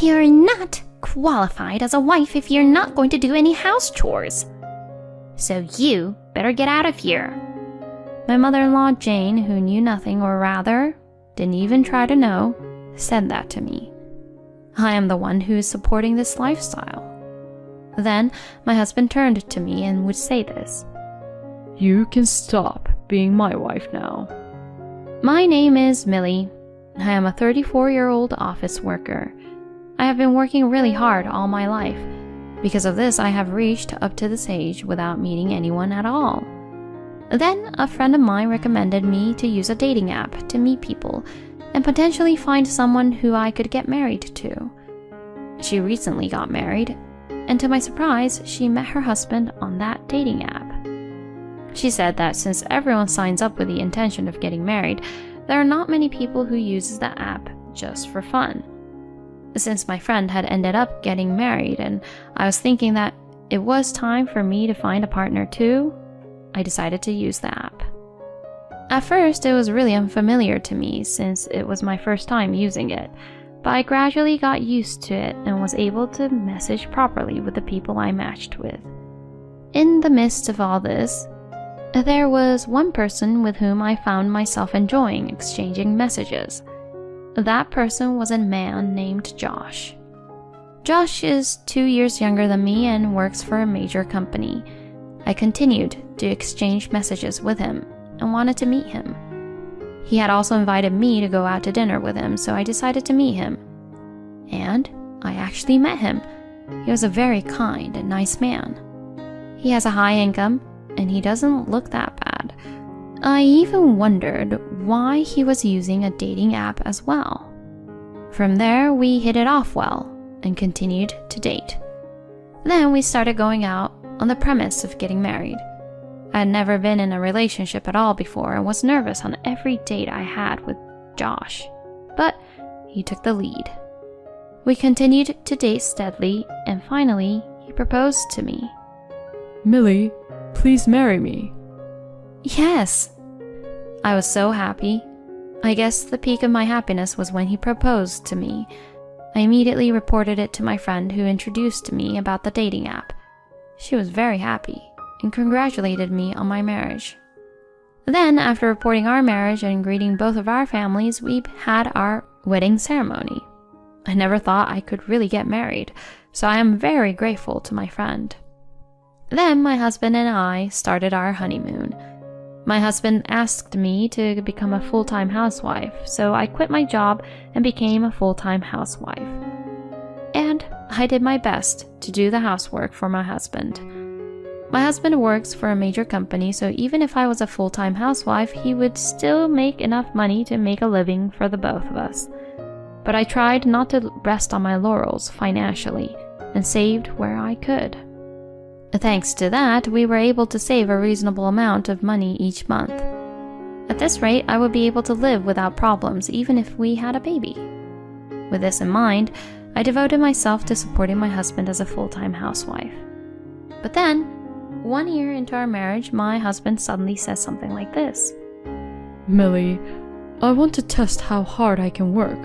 You're not qualified as a wife if you're not going to do any house chores. So you better get out of here. My mother-in-law, Jane, who knew nothing, or rather, didn't even try to know, said that to me. I am the one who is supporting this lifestyle. Then my husband turned to me and would say this. You can stop being my wife now. My name is Millie. I am a 34-year-old office worker. I have been working really hard all my life. Because of this, I have reached up to this age without meeting anyone at all. Then a friend of mine recommended me to use a dating app to meet people and potentially find someone who I could get married to. She recently got married, and to my surprise, she met her husband on that dating app. She said that since everyone signs up with the intention of getting married, there are not many people who uses the app just for fun. Since my friend had ended up getting married and I was thinking that it was time for me to find a partner too, I decided to use the app. At first, it was really unfamiliar to me since it was my first time using it, but I gradually got used to it and was able to message properly with the people I matched with. In the midst of all this, there was one person with whom I found myself enjoying exchanging messages. That person was a man named Josh. Josh is 2 years younger than me and works for a major company. I continued to exchange messages with him and wanted to meet him. He had also invited me to go out to dinner with him, so I decided to meet him. And I actually met him. He was a very kind and nice man. He has a high income, and he doesn't look that bad. I even wondered why he was using a dating app as well. From there, we hit it off well and continued to date. Then we started going out on the premise of getting married. I had never been in a relationship at all before and was nervous on every date I had with Josh, but he took the lead. We continued to date steadily, and finally, he proposed to me. Millie, please marry me. Yes! I was so happy. I guess the peak of my happiness was when he proposed to me. I immediately reported it to my friend who introduced me about the dating app. She was very happy and congratulated me on my marriage. Then, after reporting our marriage and greeting both of our families, we had our wedding ceremony. I never thought I could really get married, so I am very grateful to my friend. Then my husband and I started our honeymoon. My husband asked me to become a full-time housewife, so I quit my job and became a full-time housewife. And I did my best to do the housework for my husband. My husband works for a major company, so even if I was a full-time housewife, he would still make enough money to make a living for the both of us. But I tried not to rest on my laurels financially and saved where I could. Thanks to that, we were able to save a reasonable amount of money each month. At this rate, I would be able to live without problems even if we had a baby. With this in mind, I devoted myself to supporting my husband as a full-time housewife. But then, 1 year into our marriage, my husband suddenly says something like this. Millie, I want to test how hard I can work.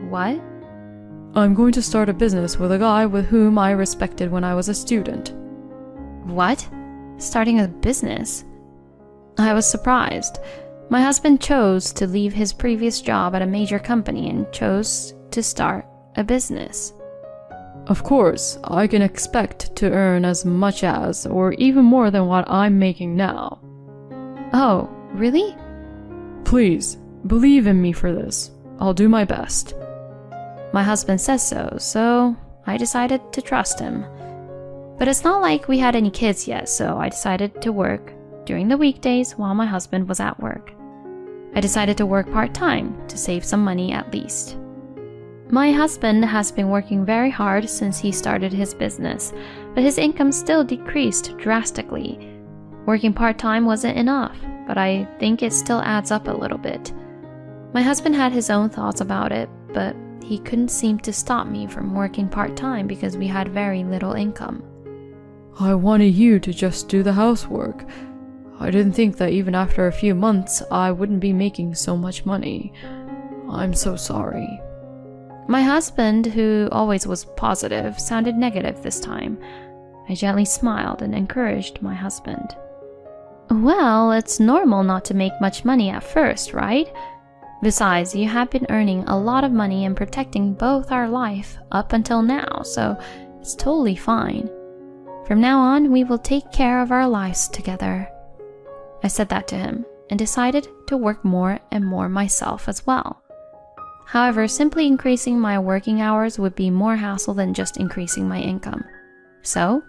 What? I'm going to start a business with a guy with whom I respected when I was a student. What? Starting a business? I was surprised. My husband chose to leave his previous job at a major company and chose to start a business. Of course, I can expect to earn as much as, or even more than what I'm making now. Oh, really? Please, believe in me for this. I'll do my best. My husband says so I decided to trust him. But it's not like we had any kids yet, so I decided to work during the weekdays while my husband was at work. I decided to work part-time to save some money at least. My husband has been working very hard since he started his business, but his income still decreased drastically. Working part-time wasn't enough, but I think it still adds up a little bit. My husband had his own thoughts about it, but he couldn't seem to stop me from working part-time because we had very little income. I wanted you to just do the housework. I didn't think that even after a few months I wouldn't be making so much money. I'm so sorry. My husband, who always was positive, sounded negative this time. I gently smiled and encouraged my husband. Well, it's normal not to make much money at first, right? Besides, you have been earning a lot of money and protecting both our life up until now, so it's totally fine. From now on, we will take care of our lives together. I said that to him and decided to work more and more myself as well. However, simply increasing my working hours would be more hassle than just increasing my income. So,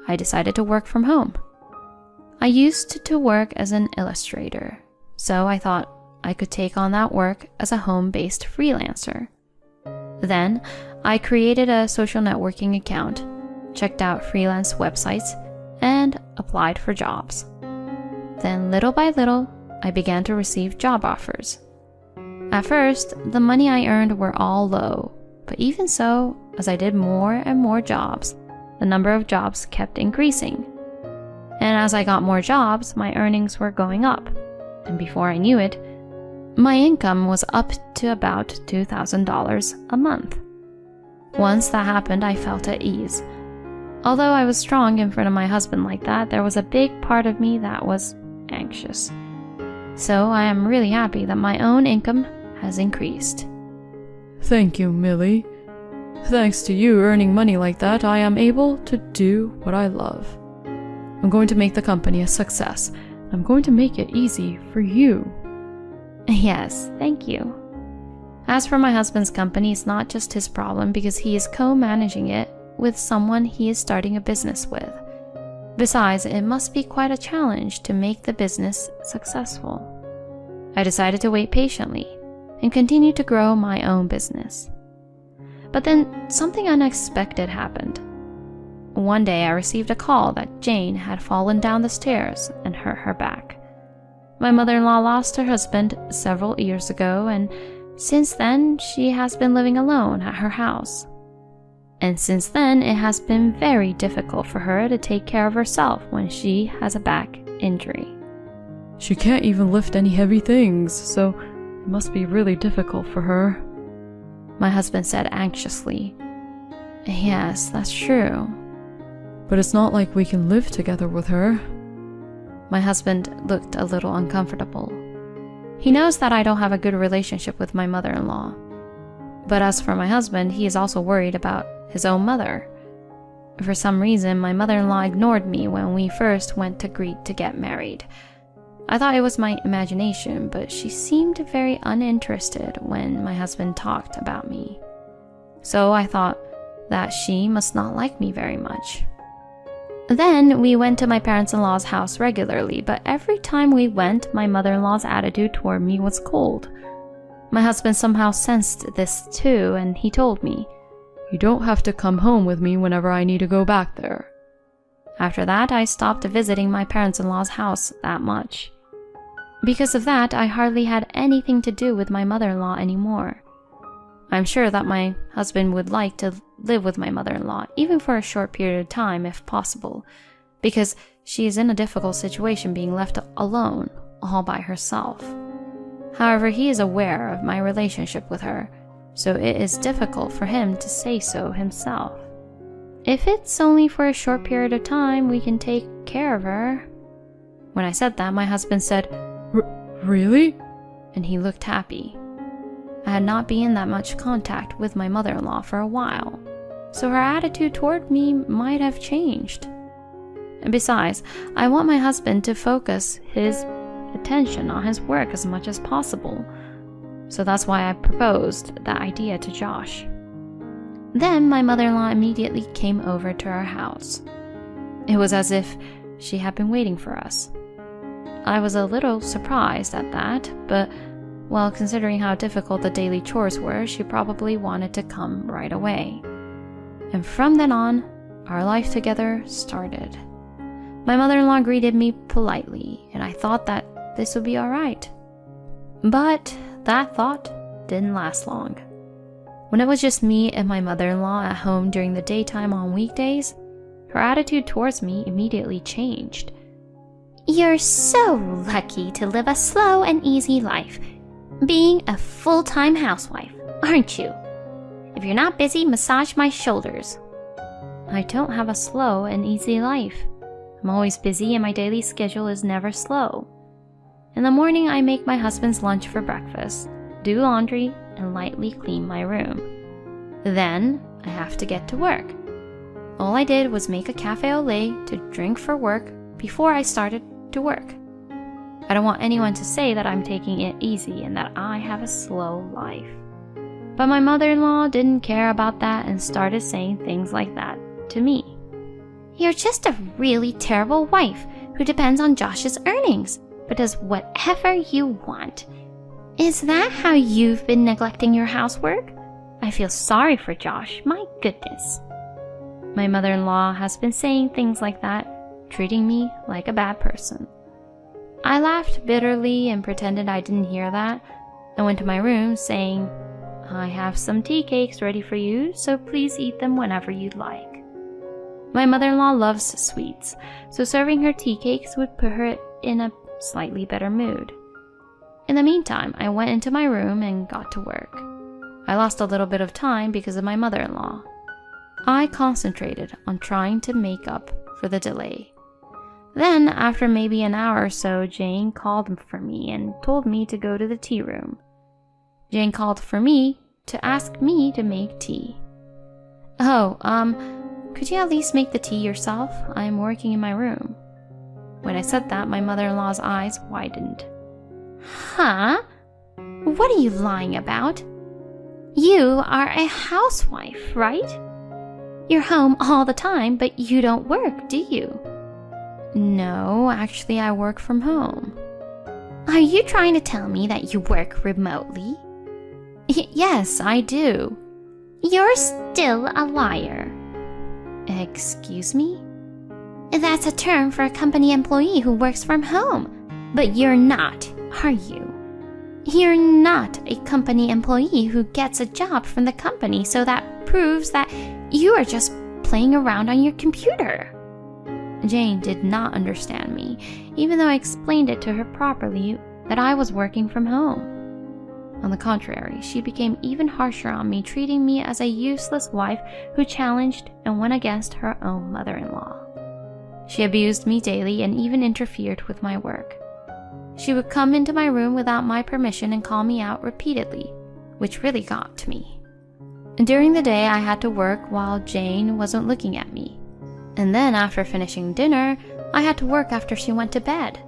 I decided to work from home. I used to work as an illustrator, so I thought I could take on that work as a home-based freelancer. Then, I created a social networking account, checked out freelance websites, and applied for jobs. Then, little by little, I began to receive job offers. At first, the money I earned were all low, but even so, as I did more and more jobs, the number of jobs kept increasing. And as I got more jobs, my earnings were going up, and before I knew it, my income was up to about $2,000 a month. Once that happened, I felt at ease. Although I was strong in front of my husband like that, there was a big part of me that was anxious. So I am really happy that my own income has increased. Thank you, Millie. Thanks to you earning money like that, I am able to do what I love. I'm going to make the company a success. I'm going to make it easy for you. Yes, thank you. As for my husband's company, it's not just his problem because he is co-managing it with someone he is starting a business with. Besides, it must be quite a challenge to make the business successful. I decided to wait patiently and continue to grow my own business. But then something unexpected happened. One day I received a call that Jane had fallen down the stairs and hurt her back. My mother-in-law lost her husband several years ago, and since then she has been living alone at her house. And since then, it has been very difficult for her to take care of herself when she has a back injury. She can't even lift any heavy things, so it must be really difficult for her. My husband said anxiously. Yes, that's true. But it's not like we can live together with her. My husband looked a little uncomfortable. He knows that I don't have a good relationship with my mother-in-law. But as for my husband, he is also worried about his own mother. For some reason, my mother-in-law ignored me when we first went to Crete to get married. I thought it was my imagination, but she seemed very uninterested when my husband talked about me. So I thought that she must not like me very much. Then we went to my parents-in-law's house regularly, but every time we went, my mother-in-law's attitude toward me was cold. My husband somehow sensed this too, and he told me, "You don't have to come home with me whenever I need to go back there." After that, I stopped visiting my parents-in-law's house that much. Because of that, I hardly had anything to do with my mother-in-law anymore. I'm sure that my husband would like to live with my mother-in-law, even for a short period of time if possible, because she is in a difficult situation being left alone, all by herself. However, he is aware of my relationship with her, so it is difficult for him to say so himself. If it's only for a short period of time, we can take care of her. When I said that, my husband said, Really? And he looked happy. I had not been in that much contact with my mother-in-law for a while, so her attitude toward me might have changed. And besides, I want my husband to focus his attention on his work as much as possible, so that's why I proposed that idea to Josh. Then my mother-in-law immediately came over to our house. It was as if she had been waiting for us. I was a little surprised at that, but well, considering how difficult the daily chores were, she probably wanted to come right away. And from then on, our life together started. My mother-in-law greeted me politely, and I thought that this would be all right. But that thought didn't last long. When it was just me and my mother-in-law at home during the daytime on weekdays, her attitude towards me immediately changed. You're so lucky to live a slow and easy life, being a full-time housewife, aren't you? If you're not busy, massage my shoulders. I don't have a slow and easy life. I'm always busy and my daily schedule is never slow. In the morning, I make my husband's lunch for breakfast, do laundry, and lightly clean my room. Then, I have to get to work. All I did was make a cafe au lait to drink for work before I started to work. I don't want anyone to say that I'm taking it easy and that I have a slow life. But my mother-in-law didn't care about that and started saying things like that to me. You're just a really terrible wife who depends on Josh's earnings, but does whatever you want. Is that how you've been neglecting your housework? I feel sorry for Josh, my goodness. My mother-in-law has been saying things like that, treating me like a bad person. I laughed bitterly and pretended I didn't hear that. I went to my room saying, I have some tea cakes ready for you, so please eat them whenever you'd like. My mother-in-law loves sweets, so serving her tea cakes would put her in a slightly better mood. In the meantime, I went into my room and got to work. I lost a little bit of time because of my mother-in-law. I concentrated on trying to make up for the delay. Then, after maybe an hour or so, Jane called for me and told me to go to the tea room. Jane called for me to ask me to make tea. Could you at least make the tea yourself? I'm working in my room. When I said that, my mother-in-law's eyes widened. Huh? What are you lying about? You are a housewife, right? You're home all the time, but you don't work, do you? No, actually I work from home. Are you trying to tell me that you work remotely? Yes, I do. You're still a liar. Excuse me? That's a term for a company employee who works from home. But you're not, are you? You're not a company employee who gets a job from the company, so that proves that you are just playing around on your computer. Jane did not understand me, even though I explained it to her properly that I was working from home. On the contrary, she became even harsher on me, treating me as a useless wife who challenged and went against her own mother-in-law. She abused me daily and even interfered with my work. She would come into my room without my permission and call me out repeatedly, which really got to me. And during the day, I had to work while Jane wasn't looking at me. And then after finishing dinner, I had to work after she went to bed.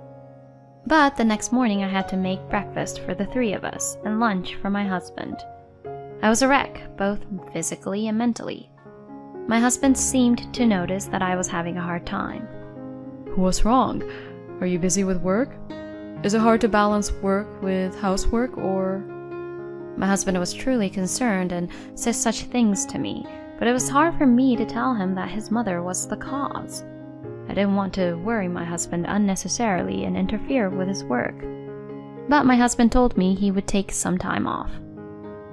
But the next morning I had to make breakfast for the three of us and lunch for my husband. I was a wreck, both physically and mentally. My husband seemed to notice that I was having a hard time. What's wrong? Are you busy with work? Is it hard to balance work with housework, or... My husband was truly concerned and said such things to me, but it was hard for me to tell him that his mother was the cause. I didn't want to worry my husband unnecessarily and interfere with his work. But my husband told me he would take some time off.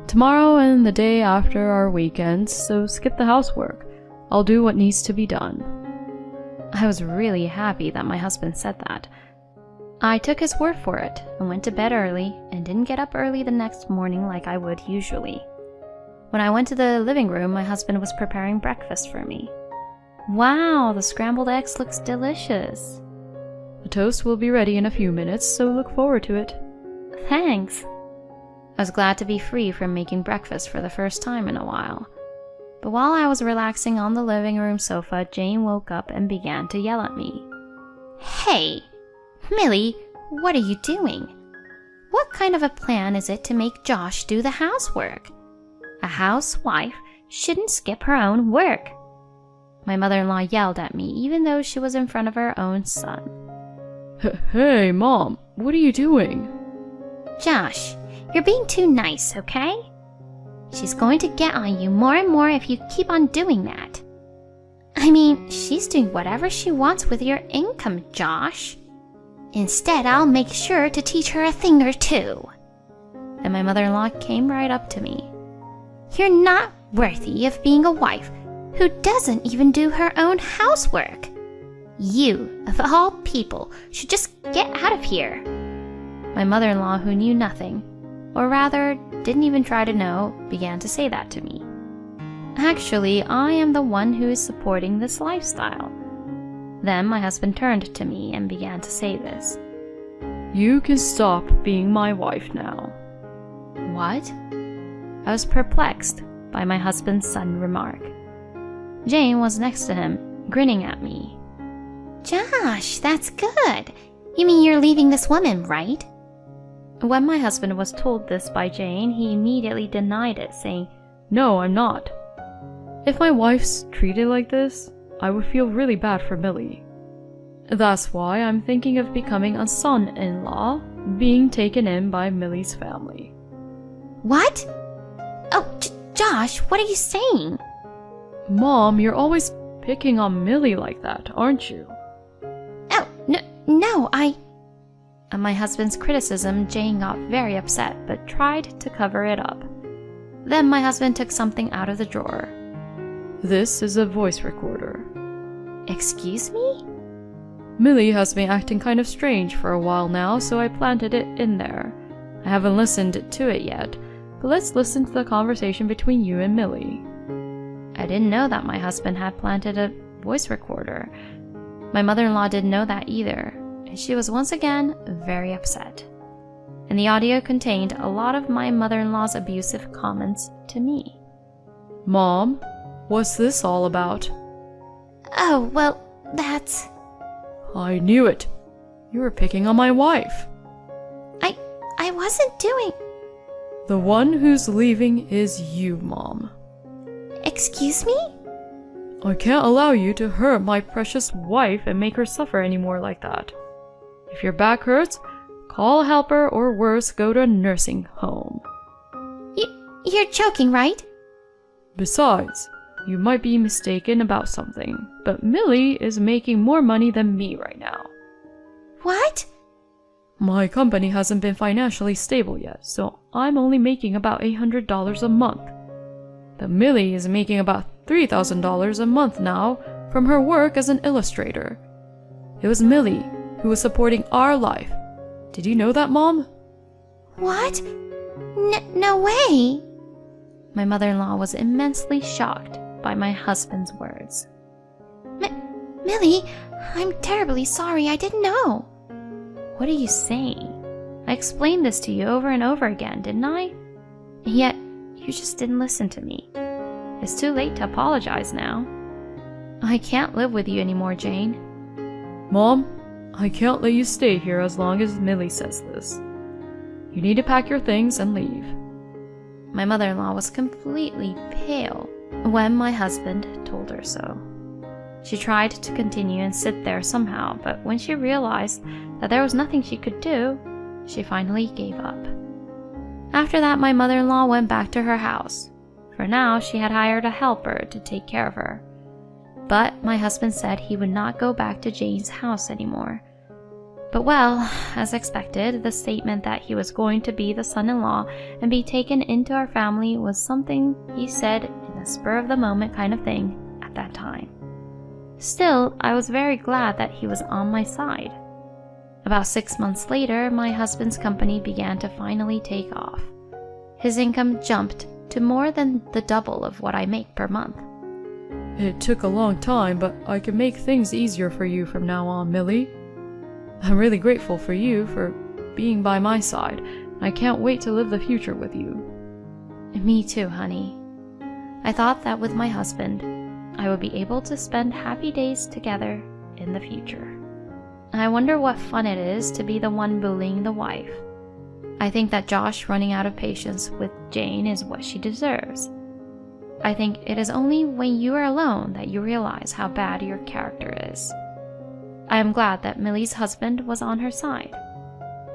Tomorrow and the day after are weekends, so skip the housework. I'll do what needs to be done. I was really happy that my husband said that. I took his word for it and went to bed early and didn't get up early the next morning like I would usually. When I went to the living room, my husband was preparing breakfast for me. Wow, the scrambled eggs looks delicious. The toast will be ready in a few minutes, so look forward to it. Thanks. I was glad to be free from making breakfast for the first time in a while. But while I was relaxing on the living room sofa, Jane woke up and began to yell at me. Hey, Millie, what are you doing? What kind of a plan is it to make Josh do the housework? A housewife shouldn't skip her own work. My mother-in-law yelled at me, even though she was in front of her own son. Hey, Mom, what are you doing? Josh, you're being too nice, okay? She's going to get on you more and more if you keep on doing that. I mean, she's doing whatever she wants with your income, Josh. Instead, I'll make sure to teach her a thing or two. And my mother-in-law came right up to me. You're not worthy of being a wife who doesn't even do her own housework. You, of all people, should just get out of here. My mother-in-law, who knew nothing, or rather didn't even try to know, began to say that to me. Actually, I am the one who is supporting this lifestyle. Then my husband turned to me and began to say this. You can stop being my wife now. What? I was perplexed by my husband's sudden remark. Jane was next to him, grinning at me. Josh, that's good. You mean you're leaving this woman, right? When my husband was told this by Jane, he immediately denied it, saying, No, I'm not. If my wife's treated like this, I would feel really bad for Millie. That's why I'm thinking of becoming a son-in-law, being taken in by Millie's family. What? Oh, Josh, what are you saying? Mom, you're always picking on Millie like that, aren't you? Oh, no, At my husband's criticism, Jane got very upset but tried to cover it up. Then my husband took something out of the drawer. This is a voice recorder. Excuse me? Millie has been acting kind of strange for a while now, so I planted it in there. I haven't listened to it yet, but let's listen to the conversation between you and Millie. I didn't know that my husband had planted a voice recorder. My mother-in-law didn't know that either, and she was once again very upset. And the audio contained a lot of my mother-in-law's abusive comments to me. Mom, what's this all about? Oh, well, that's... I knew it. You were picking on my wife. I wasn't doing... The one who's leaving is you, Mom. Excuse me? I can't allow you to hurt my precious wife and make her suffer anymore like that. If your back hurts, call a helper or worse, go to a nursing home. You're joking, right? Besides, you might be mistaken about something, but Millie is making more money than me right now. What? My company hasn't been financially stable yet, so I'm only making about $800 a month. But Millie is making about $3,000 a month now from her work as an illustrator. It was Millie who was supporting our life. Did you know that, Mom? What? No way! My mother-in-law was immensely shocked by my husband's words. Millie, I'm terribly sorry, I didn't know. What are you saying? I explained this to you over and over again, didn't I? And yet, you just didn't listen to me. It's too late to apologize now. I can't live with you anymore, Jane. Mom, I can't let you stay here as long as Millie says this. You need to pack your things and leave. My mother-in-law was completely pale when my husband told her so. She tried to continue and sit there somehow, but when she realized that there was nothing she could do, she finally gave up. After that, my mother-in-law went back to her house. For now, she had hired a helper to take care of her. But my husband said he would not go back to Jane's house anymore. But well, as expected, the statement that he was going to be the son-in-law and be taken into our family was something he said in a spur-of-the-moment kind of thing at that time. Still, I was very glad that he was on my side. About 6 months later, my husband's company began to finally take off. His income jumped to more than the double of what I make per month. It took a long time, but I can make things easier for you from now on, Millie. I'm really grateful for you for being by my side. I can't wait to live the future with you. Me too, honey. I thought that with my husband, I would be able to spend happy days together in the future. I wonder what fun it is to be the one bullying the wife. I think that Josh running out of patience with Jane is what she deserves. I think it is only when you are alone that you realize how bad your character is. I am glad that Millie's husband was on her side.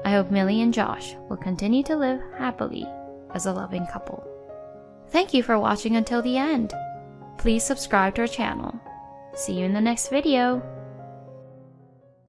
I hope Millie and Josh will continue to live happily as a loving couple. Thank you for watching until the end. Please subscribe to our channel. See you in the next video.